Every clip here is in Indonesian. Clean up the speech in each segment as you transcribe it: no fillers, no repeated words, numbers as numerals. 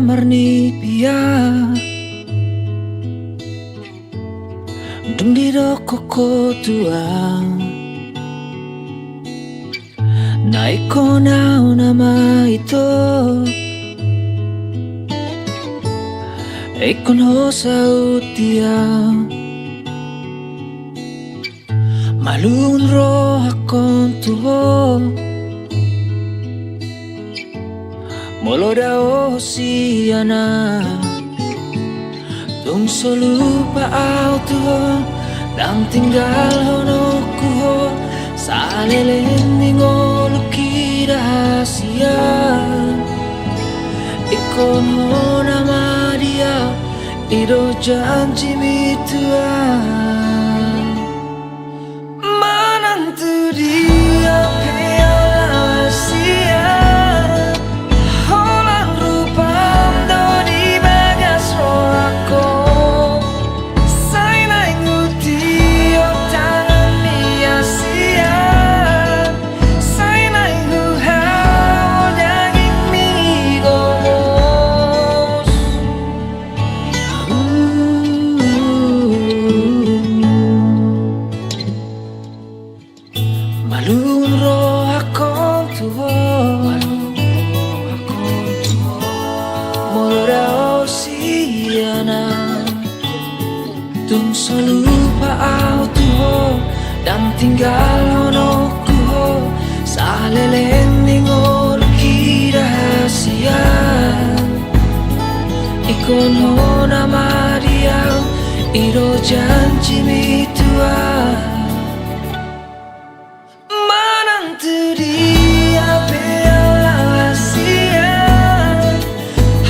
marni pia dung di do koko tua naiko nao nama ito ikon ho sautia malun ro hakon tuho molo dao siana tung solupa au tuho nang tinggal hono kuho sa lelending oluki rahasia ikon ho nama dia ido janji mitua manantu dia piala sia holang rupando di bagas roako sai nai nguti o tangan mia sia sai nai nguhau daging migos malun ro akon tuho mora siana tung solupa au tuho dan tinggal hono kuho sa lelending oluki rahasia ikon ho nama dia ido janji mitua manantu dia piala sia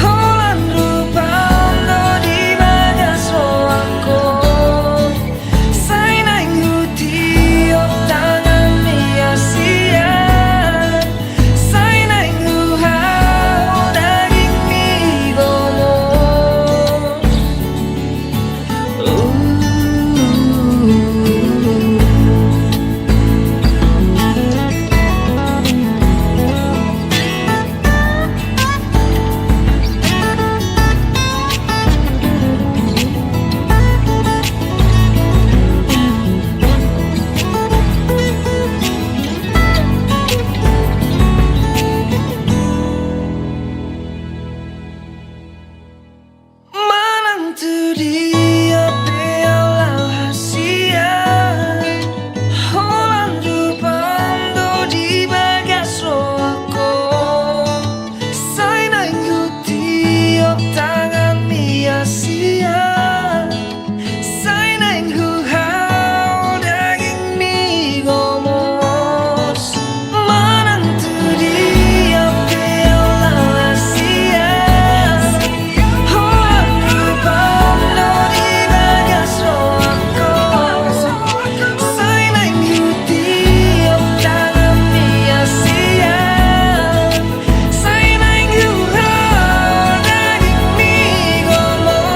holan rupando di bagas roako sai nai nguti o tangan mia sia sai nai nguhau daging migomo manantu dia piala sia holan rupando di bagas roako sai nai nguti o tangan mia sia sai nai nguhau daging migomos manantu dia piala sia holan rupando di bagas roako sai nai nguti o tangan mia sia sai nai nguhau daging migomos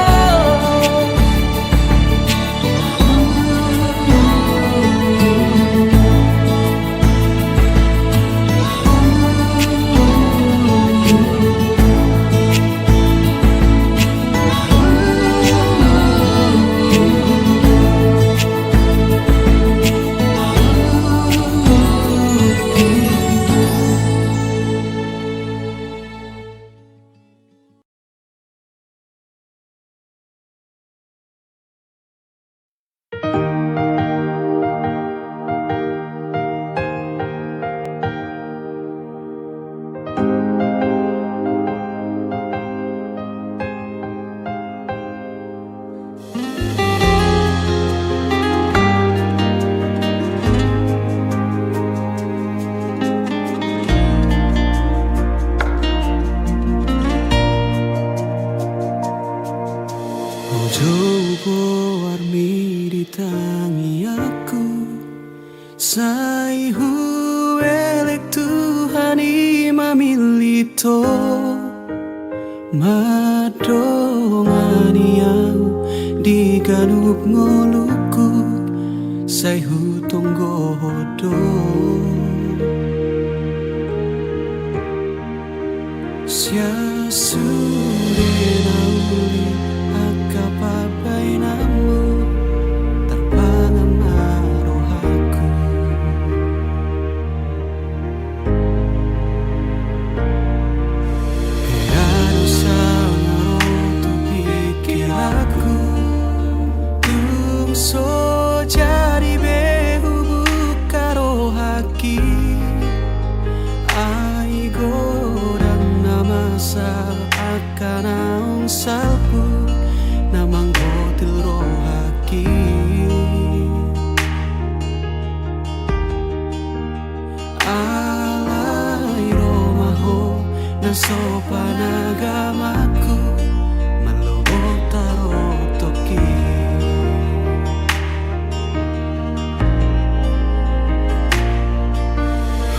Coba warmi di tangi aku sai huelek Tuhan imamilito madongani au di ganup ngoluku sai hutonggo hodo sia sudah kenauli akapa bainamu terpangan marohaku. Anu sangaro tu pikir aku so jadi behu bukaro haki aigo dan nama sa akan naung salpu namang gotil rohaki alai romaho na sopan agamaku malobot taro toki.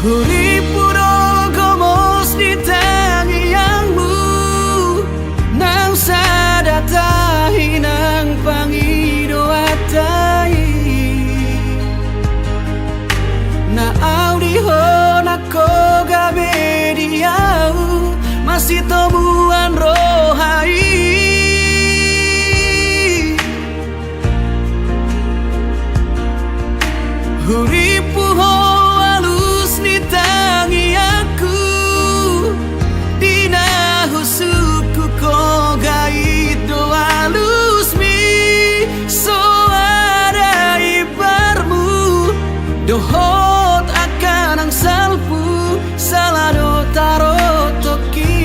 Huripuno gomos di tangiangmu nang sadatahi nang pangido atai na audiho na koga bediau masih temuan rohai. Huripuho suku ko gaido alus mi so ada ibarmu dohot akan ang salpu salado taro toki.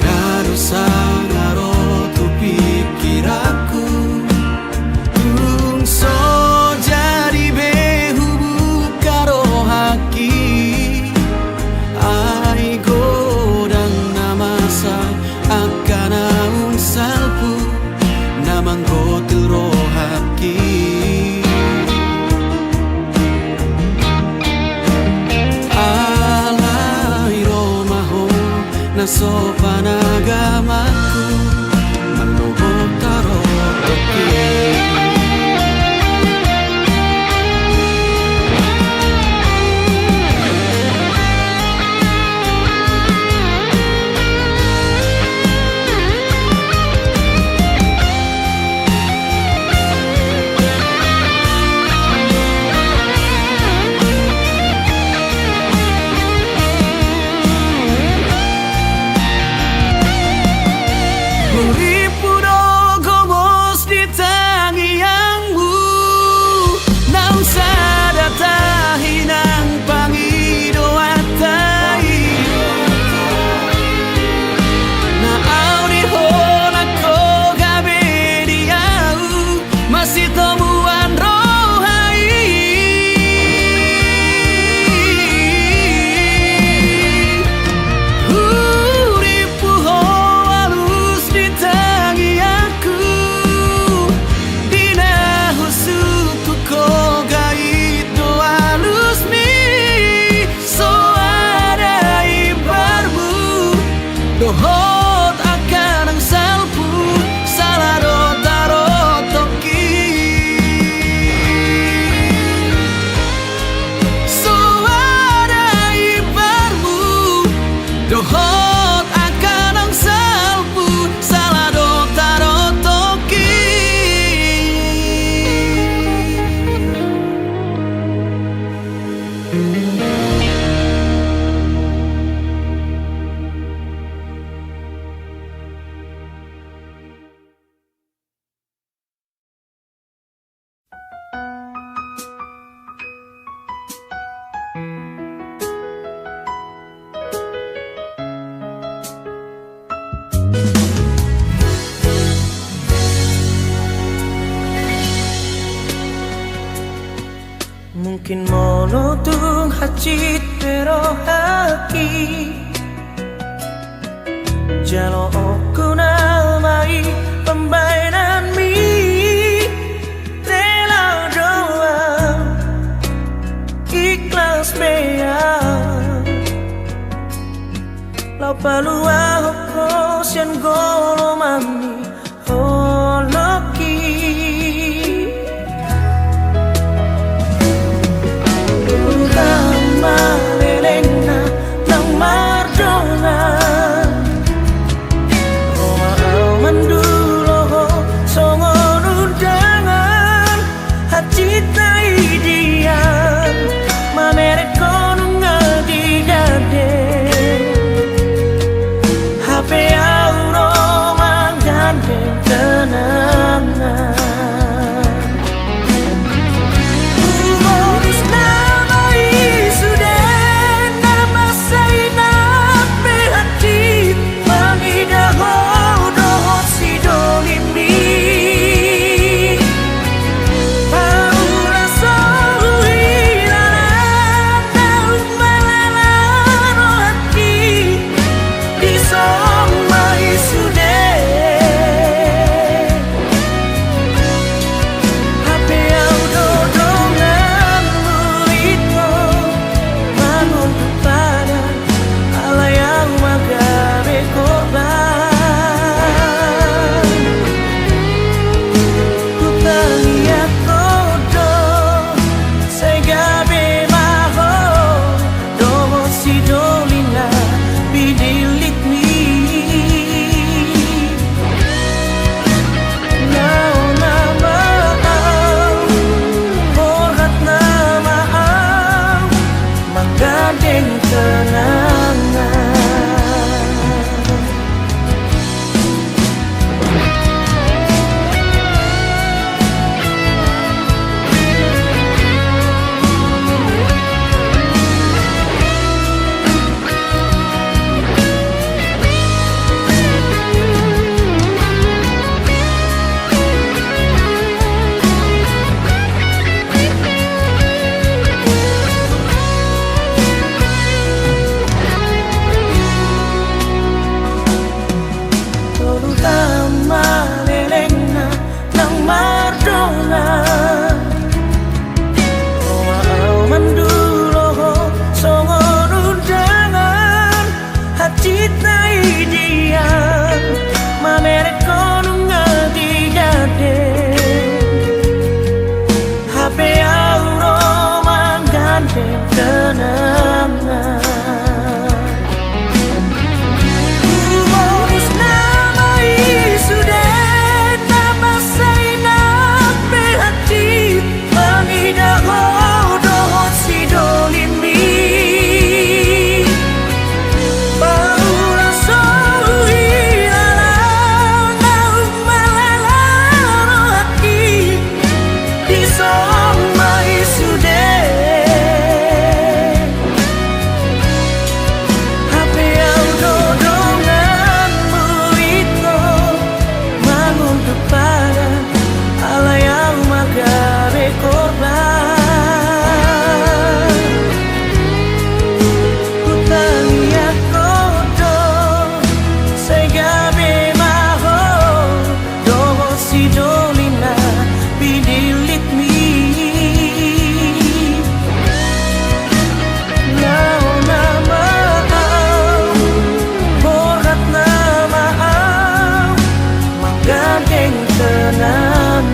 Harus sangaro tu pikir aku so jadi behu ai godang namasa akan naung salpu namang gotil rohaki alai romaho na sopan agamaku malobot taro toki. Dohot akan ang salpu salado taro toki. So ada ibarmu dohot akan ang salpu salado taro toki. Mungkin monotung hacit pero haki jalo oku namai pembainan mi telau doa ikhlas mea lau palua hoko sian golo mami holoki Mama Ian mamere kono ngedigade HP auro manggandeng kenangan Bonus nama sudah nama saya hati Pangida hodoh si dolimi Paula sohi lalang nau malala hati Di soma sudah HP yang dodonganmu itu menguntuk pada ala yang magare korban Kutania kodo segabe maho doho si dolina bidilit mi Nau nama borat nama menggandeng kenangan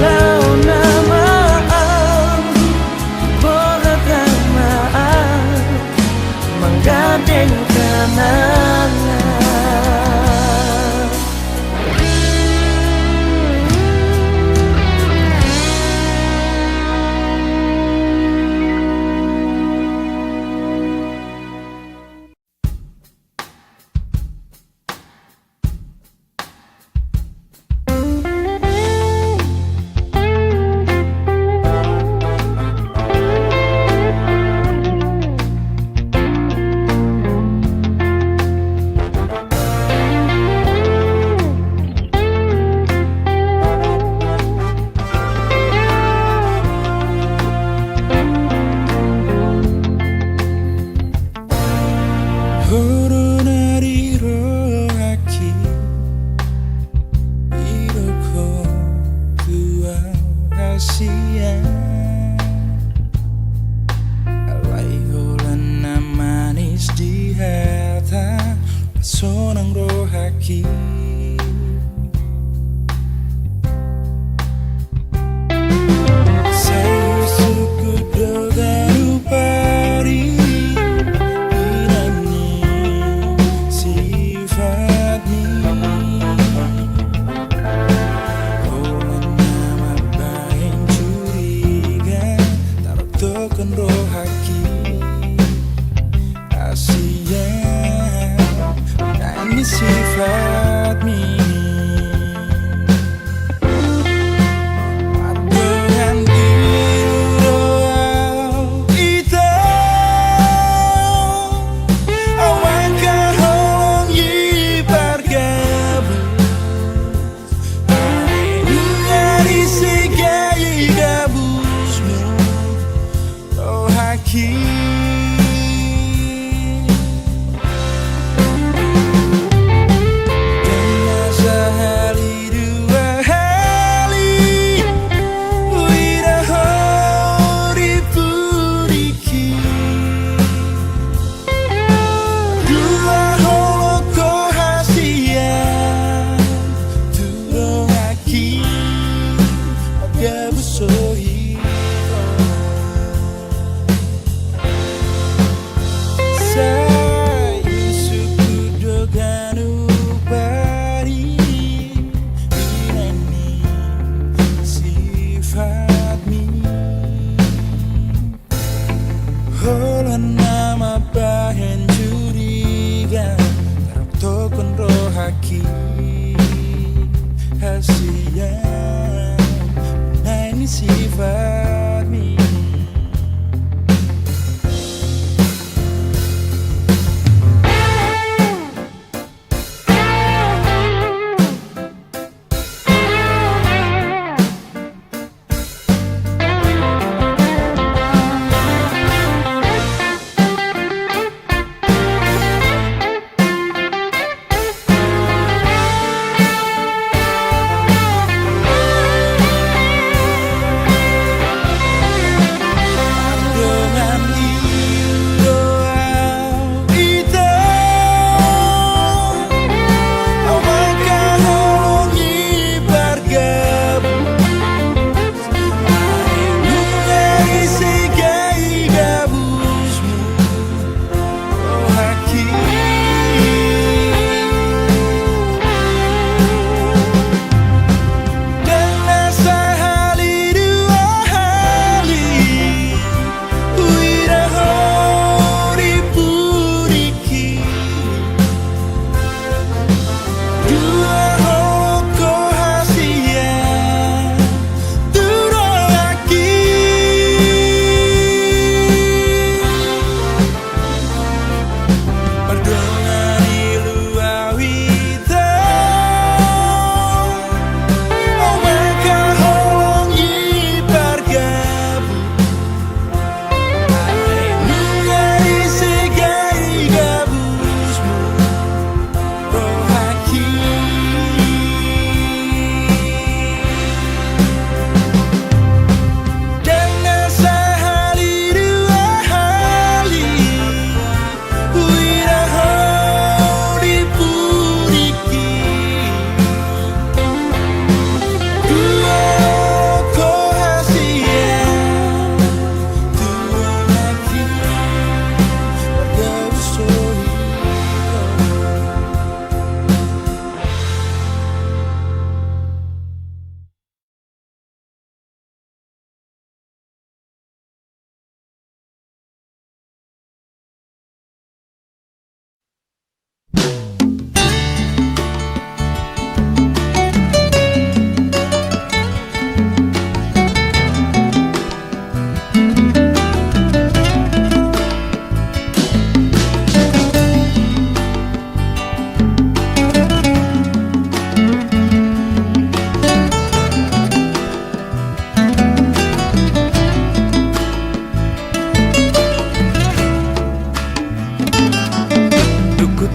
Lau nama borat nama menggandeng kenangan Sonang rohaki Saya suku dogaru pari Inani sifatni Olan nama bain curiga Taruh token rohaki Asia Ini sifat mi Dengan biru kita Awan kahong yipar gabus Dari segai gabusmu Oh haki Nama bahen curiga Tarap tokon rohaki Hasia Nah ini sifat mi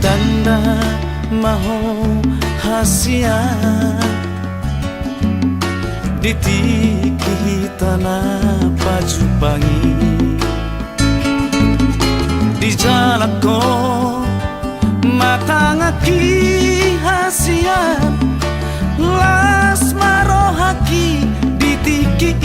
tanda maho hasian ditiki tanah pajubangi di jalako matangaki hasian las marohaki ditiki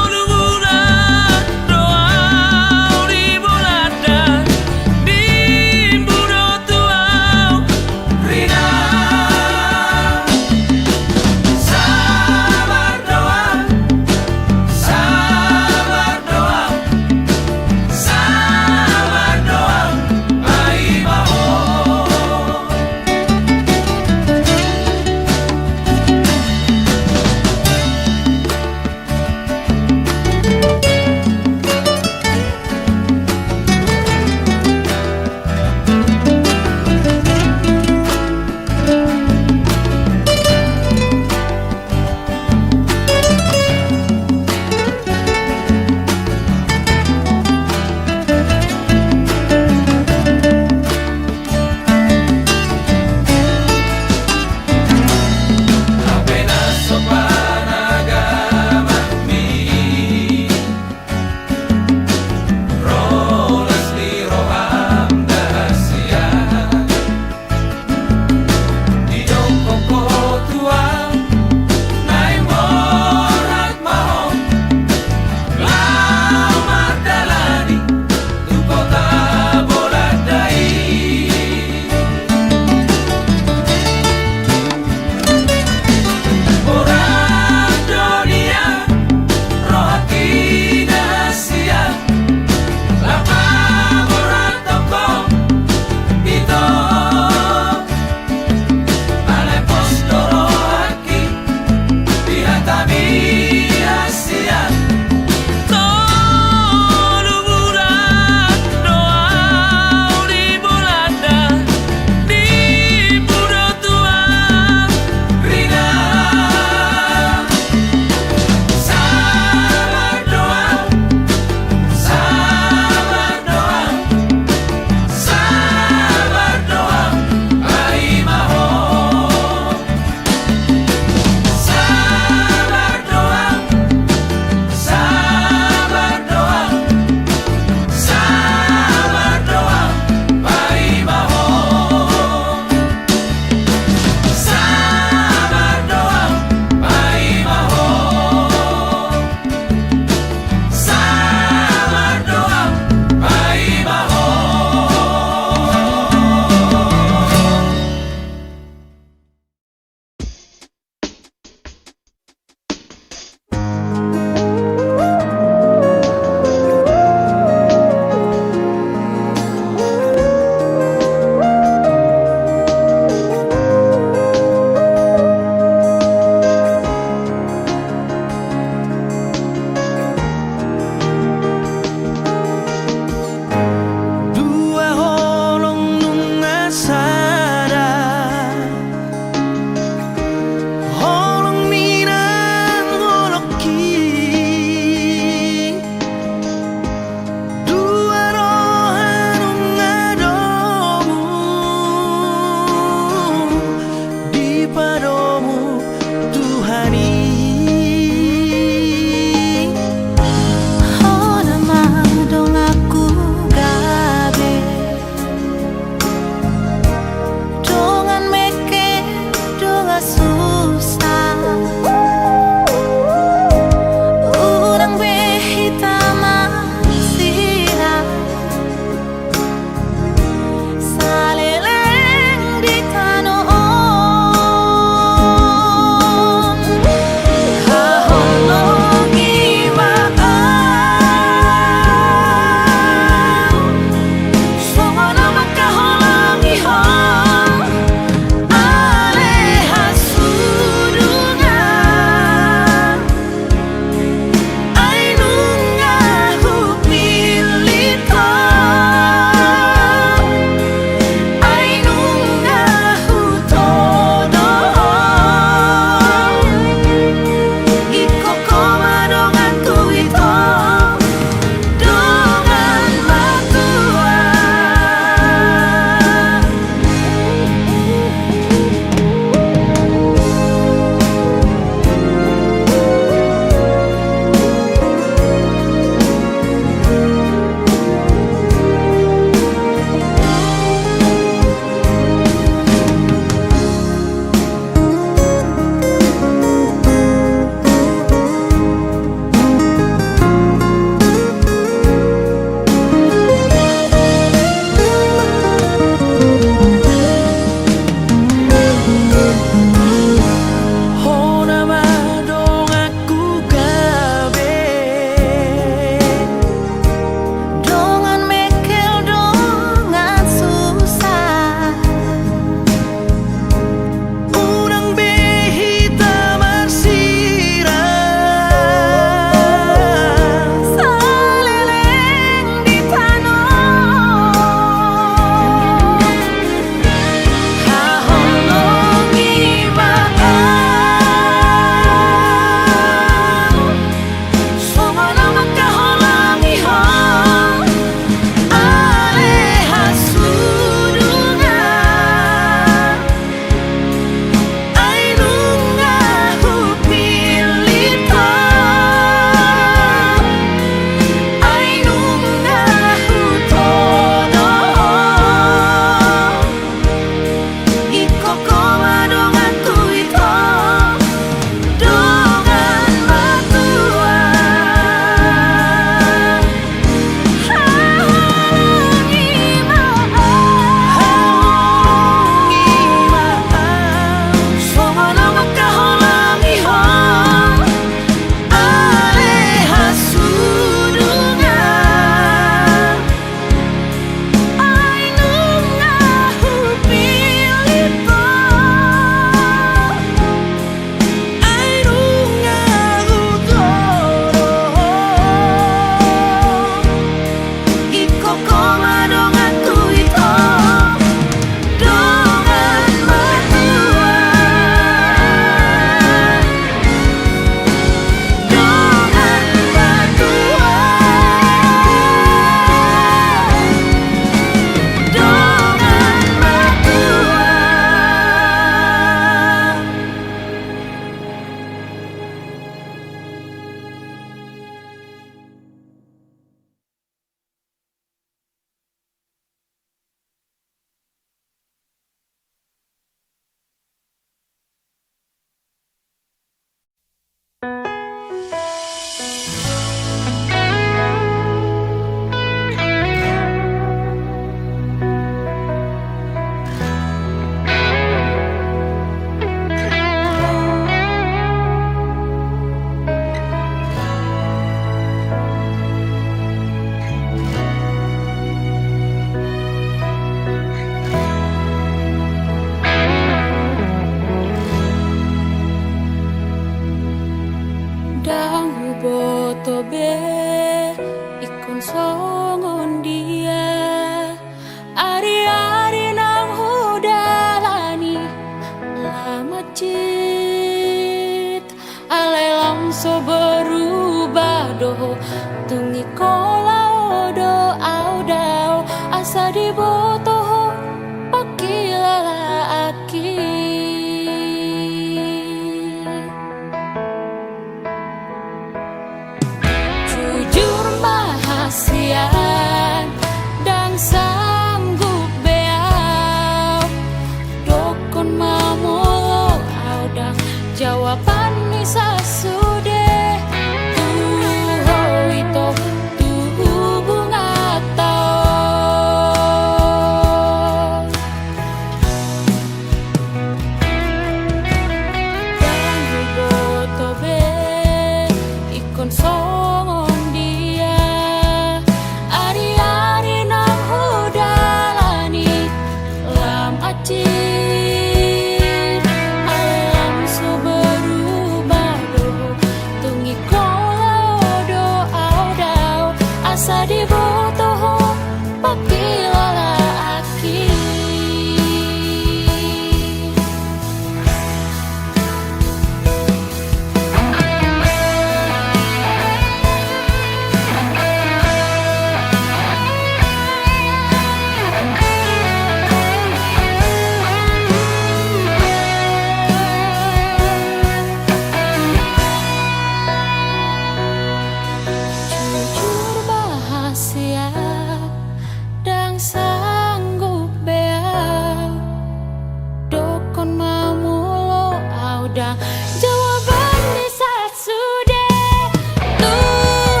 ada jawabannya saat sudah tuh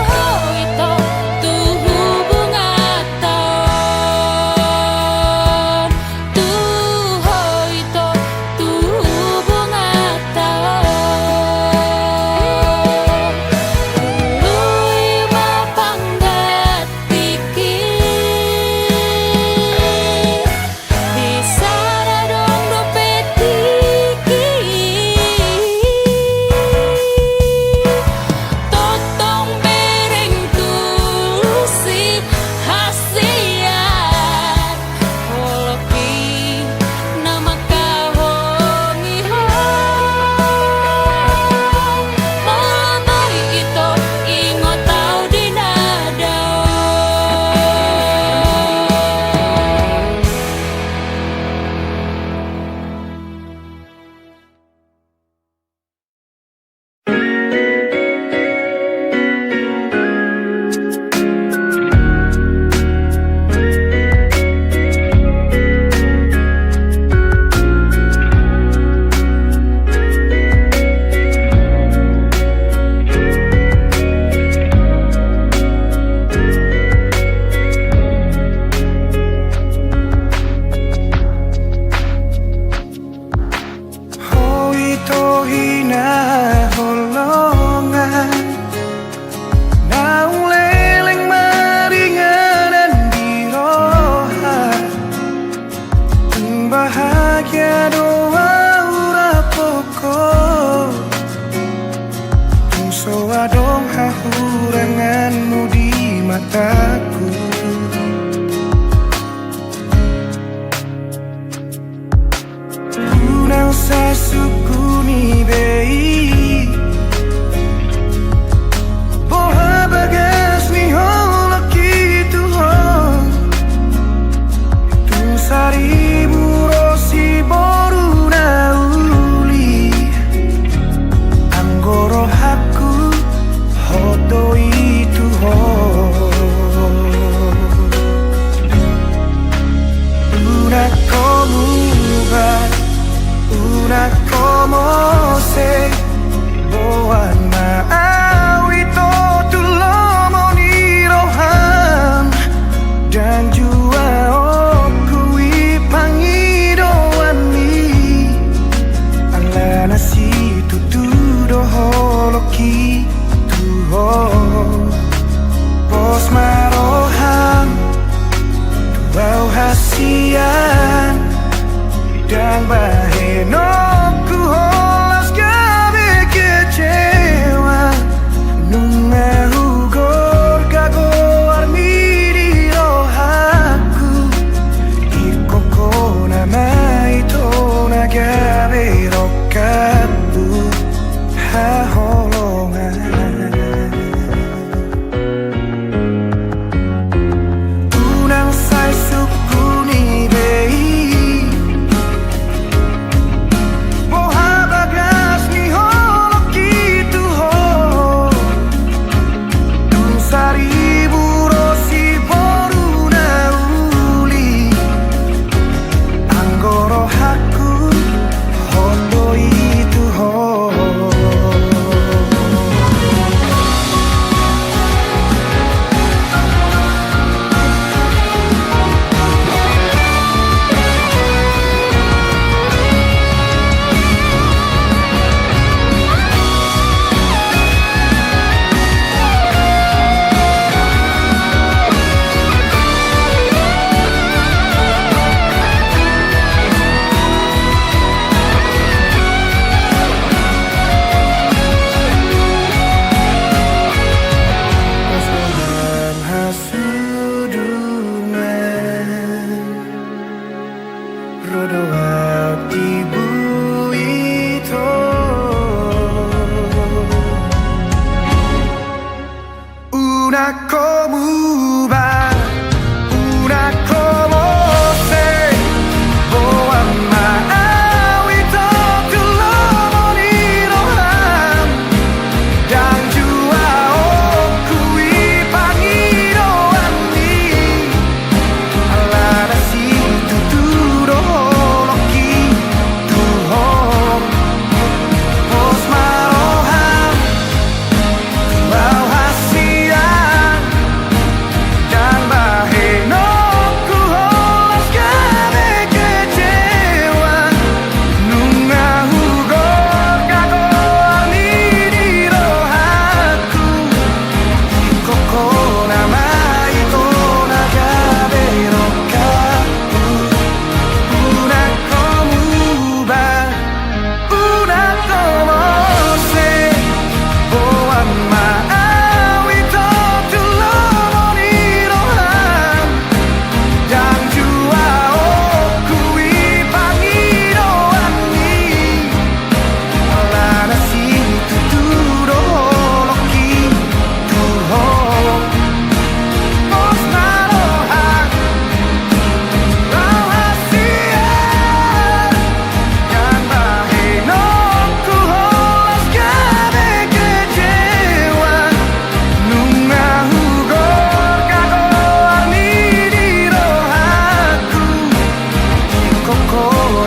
itu tuh bunga tahun tuh itu tuh bunga tahun lui mapanggat pikir bisa dong dompet tiki totong bereng tulusi hasian holoki nama kahongi Malamai itu ingot tau dinadao Hoi tohina holongan Naung leleng maringanan biroha Bahagia doa ura pokok Tungso adong hahuranganmu di mataku Unang sasukuni bei Boha bagas ni holaki Tuhan Tung saribu rosi boru nauli Anggoro haku hoto itu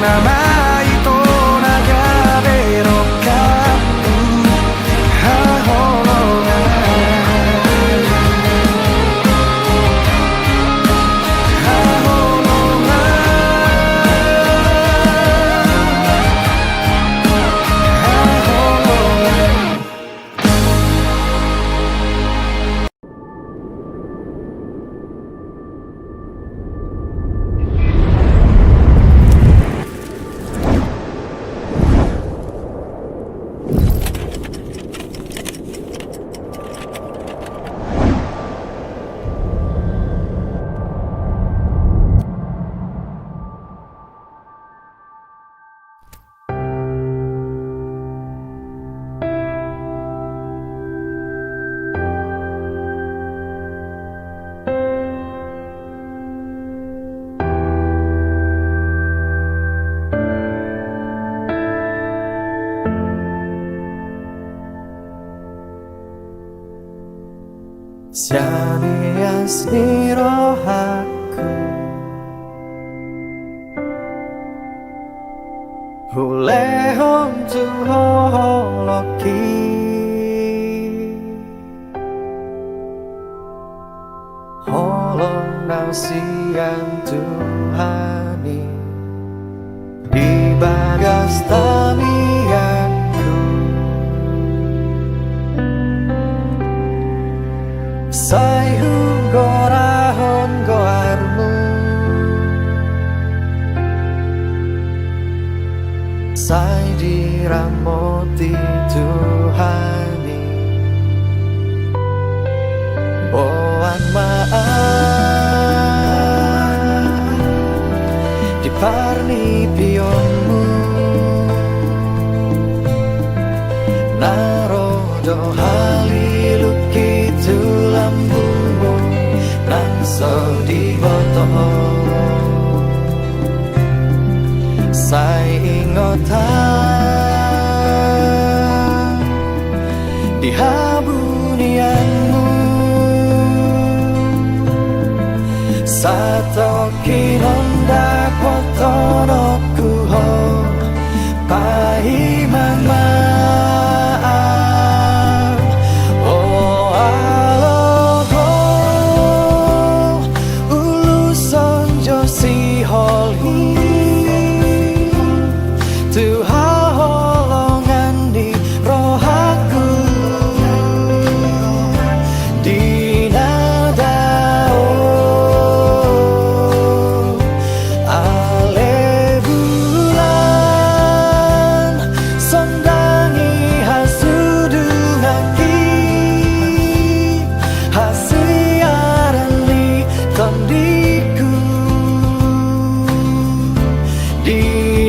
甘いと眺めろかはほろがはほろがはほろがJadi asli roh aku Oleh untuk holoki Holong nasian Tuhani Di bagas tamianku Sai hugorahon goarmu Sai diramoti Tuhani Boan maaf Di parni pionmu Narodo haliluki tulambumu Nangso di botoh Sai ingotan Di habunianmu Satoki nonda potonoku ho Pahiman maaf Oh alogo Uluson josi holhi Tuhan holongan di rohaku Di nadao Ale bulan Sondangi hasudungaki Hasiaran li kondiku Di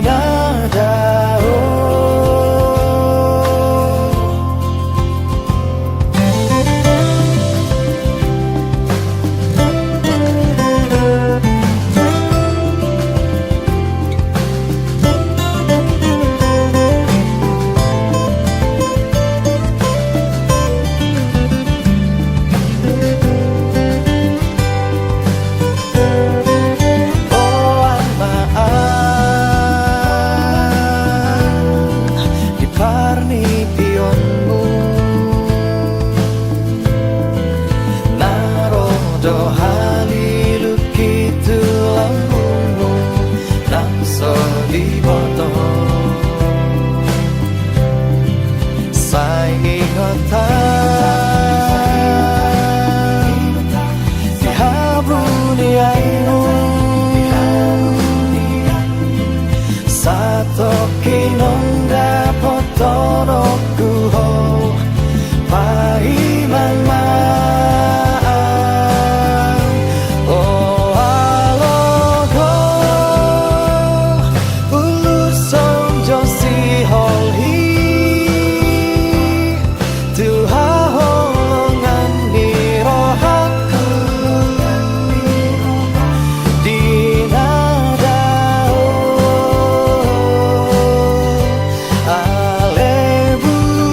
nadao Boan maaf Di parni pionmu Narodo haliluki tulambumu Nangso di botoh Sai ingotan Di habunianmu Satoki nonda potonoku ho Pahiman maaf Oh alogo Uluson josi holhi Tuhan holongan di rohaku Di nadao Ale bulan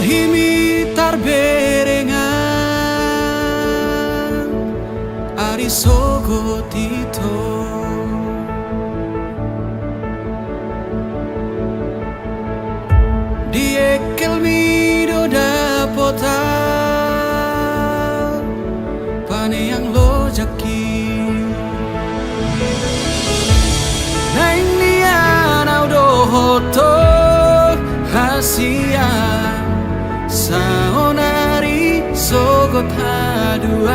Himi tarberengan Ari sogo tito Diekel mido dapota Pane yang lo jaki Naing nian audo hoto sogot haduan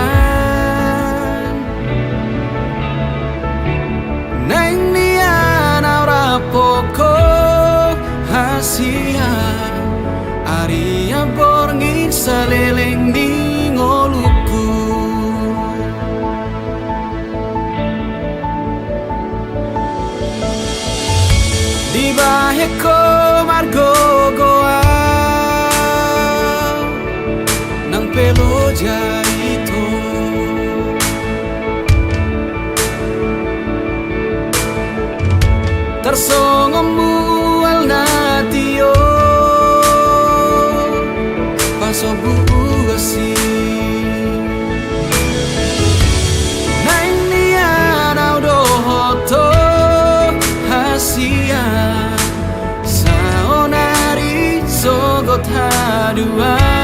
neng nian aura poko hasia Aria borngin saleleng di ngoluku di baheko margo goa nang pelo jaito tersongom mual natio paso buasi nang nian audo hoto hasia saonari sogot haduan